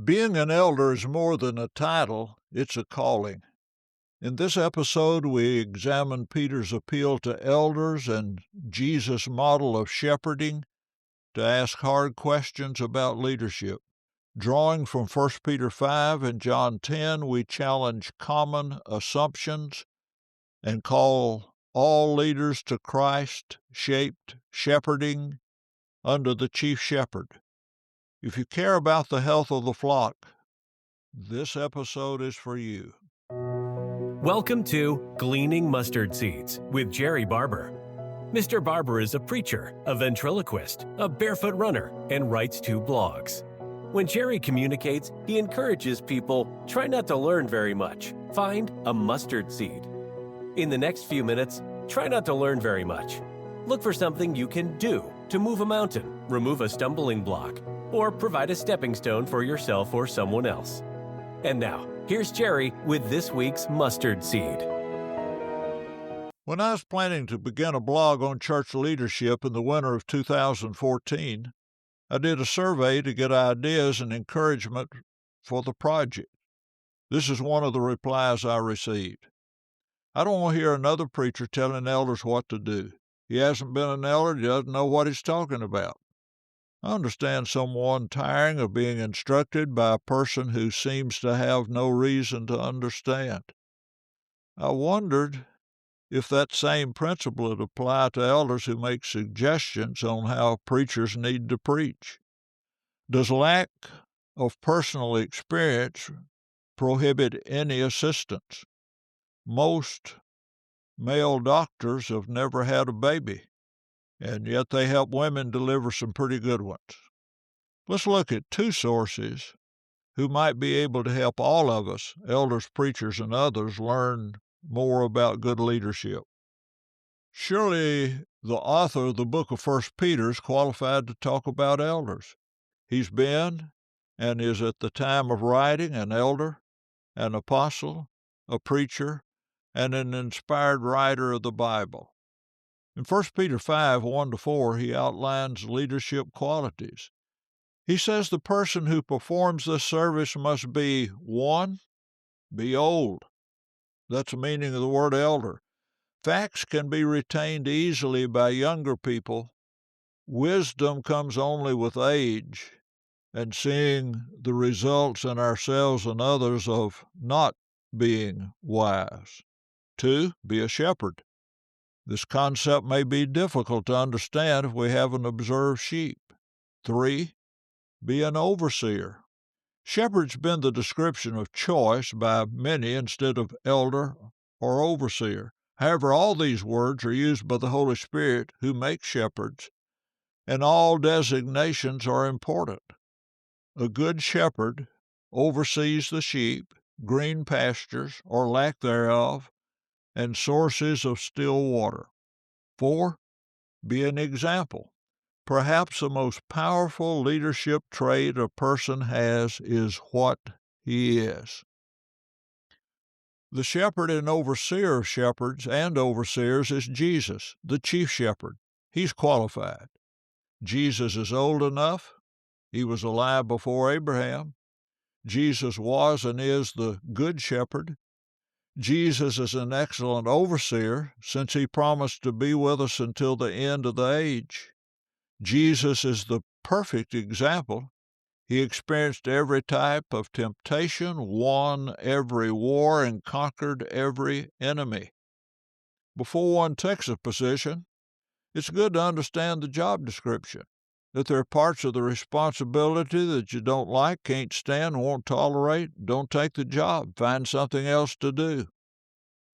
Being an elder is more than a title, it's a calling. In this episode, we examine Peter's appeal to elders and Jesus' model of shepherding to ask hard questions about leadership. Drawing from 1 Peter 5 and John 10, we challenge common assumptions and call all leaders to Christ-shaped shepherding under the chief shepherd. If you care about the health of the flock, this episode is for you. Welcome to Gleaning Mustard Seeds with Jerrie Barber. Mr. Barber is a preacher, a ventriloquist, a barefoot runner, and writes 2 blogs. When Jerrie communicates, he encourages people, try not to learn very much. Find a mustard seed. In the next few minutes, try not to learn very much. Look for something you can do to move a mountain, remove a stumbling block, or provide a stepping stone for yourself or someone else. And now, here's Jerrie with this week's mustard seed. When I was planning to begin a blog on church leadership in the winter of 2014, I did a survey to get ideas and encouragement for the project. This is one of the replies I received. I don't want to hear another preacher telling elders what to do. He hasn't been an elder, he doesn't know what he's talking about. I understand someone tiring of being instructed by a person who seems to have no reason to understand. I wondered if that same principle would apply to elders who make suggestions on how preachers need to preach. Does lack of personal experience prohibit any assistance? Most male doctors have never had a baby, and yet they help women deliver some pretty good ones. Let's look at 2 sources who might be able to help all of us, elders, preachers, and others, learn more about good leadership. Surely the author of the book of 1 Peter is qualified to talk about elders. He's been and is at the time of writing an elder, an apostle, a preacher, and an inspired writer of the Bible. In 1 Peter 5, 1-4, he outlines leadership qualities. He says the person who performs this service must be, 1, be old. That's the meaning of the word elder. Facts can be retained easily by younger people. Wisdom comes only with age and seeing the results in ourselves and others of not being wise. 2, be a shepherd. This concept may be difficult to understand if we haven't observed sheep. 3, be an overseer. Shepherd's been the description of choice by many instead of elder or overseer. However, all these words are used by the Holy Spirit who makes shepherds, and all designations are important. A good shepherd oversees the sheep, green pastures, or lack thereof, and sources of still water. 4, be an example. Perhaps the most powerful leadership trait a person has is what he is. The shepherd and overseer of shepherds and overseers is Jesus, the chief shepherd. He's qualified. Jesus is old enough. He was alive before Abraham. Jesus was and is the good shepherd. Jesus is an excellent overseer since he promised to be with us until the end of the age. Jesus is the perfect example. He experienced every type of temptation, won every war, and conquered every enemy. Before one takes a position, it's good to understand the job description. If there are parts of the responsibility that you don't like, can't stand, won't tolerate, don't take the job. Find something else to do.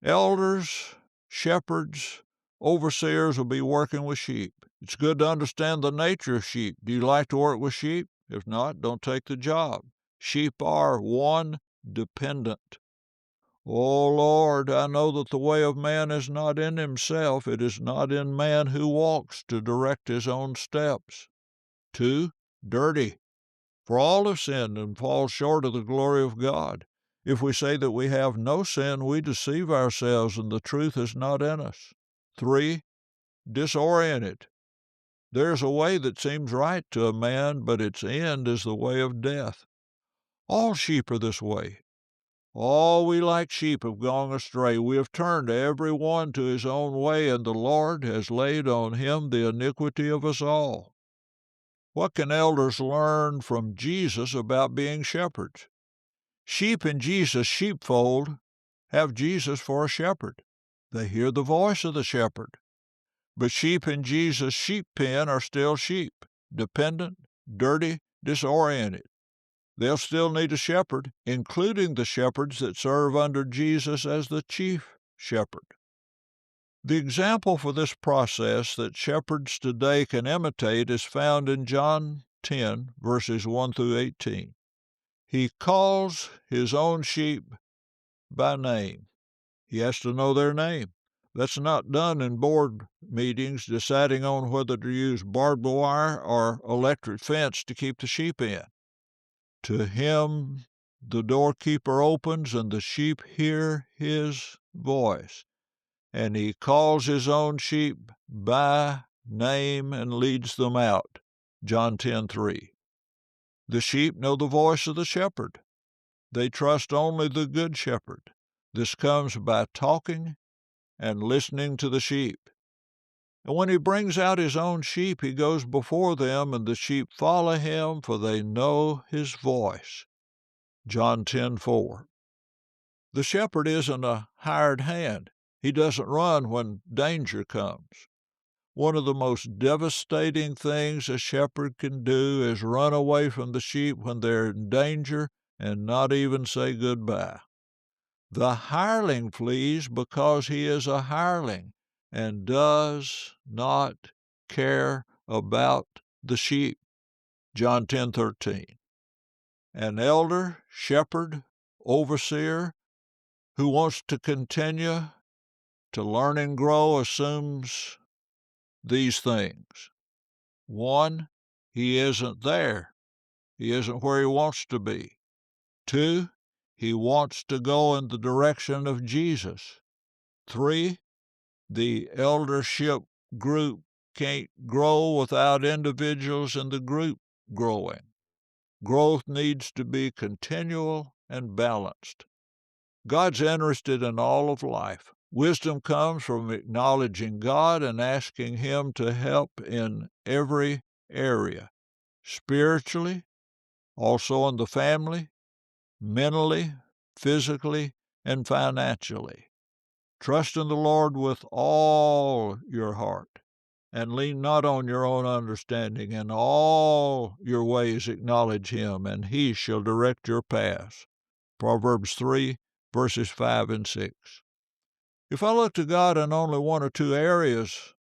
Elders, shepherds, overseers will be working with sheep. It's good to understand the nature of sheep. Do you like to work with sheep? If not, don't take the job. Sheep are, 1, dependent. O Lord, I know that the way of man is not in himself. It is not in man who walks to direct his own steps. 2, dirty. For all have sinned and fall short of the glory of God. If we say that we have no sin, we deceive ourselves and the truth is not in us. 3, disoriented. There's a way that seems right to a man, but its end is the way of death. All sheep are this way. All we like sheep have gone astray. We have turned every one to his own way, and the Lord has laid on him the iniquity of us all. What can elders learn from Jesus about being shepherds? Sheep in Jesus' sheepfold have Jesus for a shepherd. They hear the voice of the shepherd. But sheep in Jesus' sheep pen are still sheep, dependent, dirty, disoriented. They'll still need a shepherd, including the shepherds that serve under Jesus as the chief shepherd. The example for this process that shepherds today can imitate is found in John 10, verses 1 through 18. He calls his own sheep by name. He has to know their name. That's not done in board meetings deciding on whether to use barbed wire or electric fence to keep the sheep in. To him the doorkeeper opens, and the sheep hear his voice. And he calls his own sheep by name and leads them out. John 10:3. The sheep know the voice of the shepherd. They trust only the good shepherd. This comes by talking and listening to the sheep. And when he brings out his own sheep, he goes before them, and the sheep follow him, for they know his voice. John 10:4. The shepherd isn't a hired hand. He doesn't run when danger comes. One of the most devastating things a shepherd can do is run away from the sheep when they're in danger and not even say goodbye. The hireling flees because he is a hireling and does not care about the sheep. John 10:13. An elder, shepherd, overseer who wants to continue to learn and grow assumes these things. 1, he isn't there. He isn't where he wants to be. 2, he wants to go in the direction of Jesus. 3, the eldership group can't grow without individuals in the group growing. Growth needs to be continual and balanced. God's interested in all of life. Wisdom comes from acknowledging God and asking Him to help in every area, spiritually, also in the family, mentally, physically, and financially. Trust in the Lord with all your heart, and lean not on your own understanding. In all your ways acknowledge Him, and He shall direct your paths. Proverbs 3, verses 5 and 6. If I look to God in only one or two areas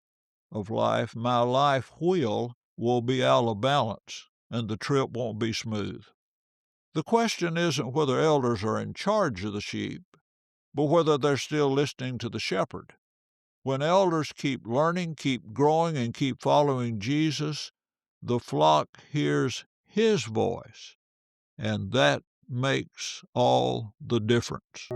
of life, my life wheel will be out of balance, and the trip won't be smooth. The question isn't whether elders are in charge of the sheep, but whether they're still listening to the shepherd. When elders keep learning, keep growing, and keep following Jesus, the flock hears His voice, and that makes all the difference.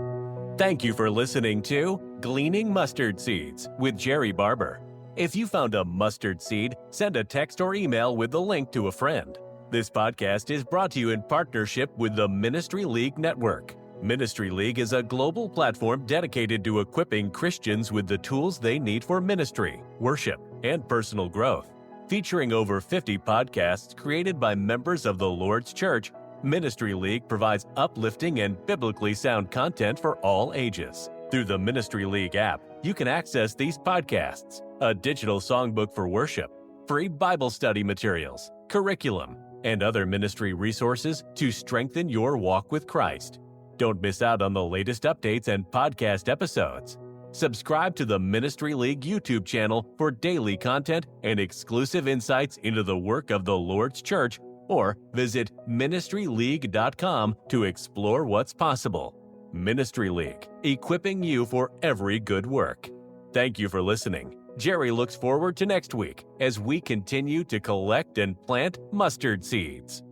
Thank you for listening to Gleaning Mustard Seeds with Jerrie Barber. If you found a mustard seed, send a text or email with the link to a friend. This podcast is brought to you in partnership with the Ministry League Network. Ministry League is a global platform dedicated to equipping Christians with the tools they need for ministry, worship, and personal growth. Featuring over 50 podcasts created by members of the Lord's Church, Ministry League provides uplifting and biblically sound content for all ages. Through the Ministry League app, you can access these podcasts, a digital songbook for worship, free Bible study materials, curriculum, and other ministry resources to strengthen your walk with Christ. Don't miss out on the latest updates and podcast episodes. Subscribe to the Ministry League YouTube channel for daily content and exclusive insights into the work of the Lord's Church, or visit ministryleague.com to explore what's possible. Ministry League, equipping you for every good work. Thank you for listening. Jerrie looks forward to next week as we continue to collect and plant mustard seeds.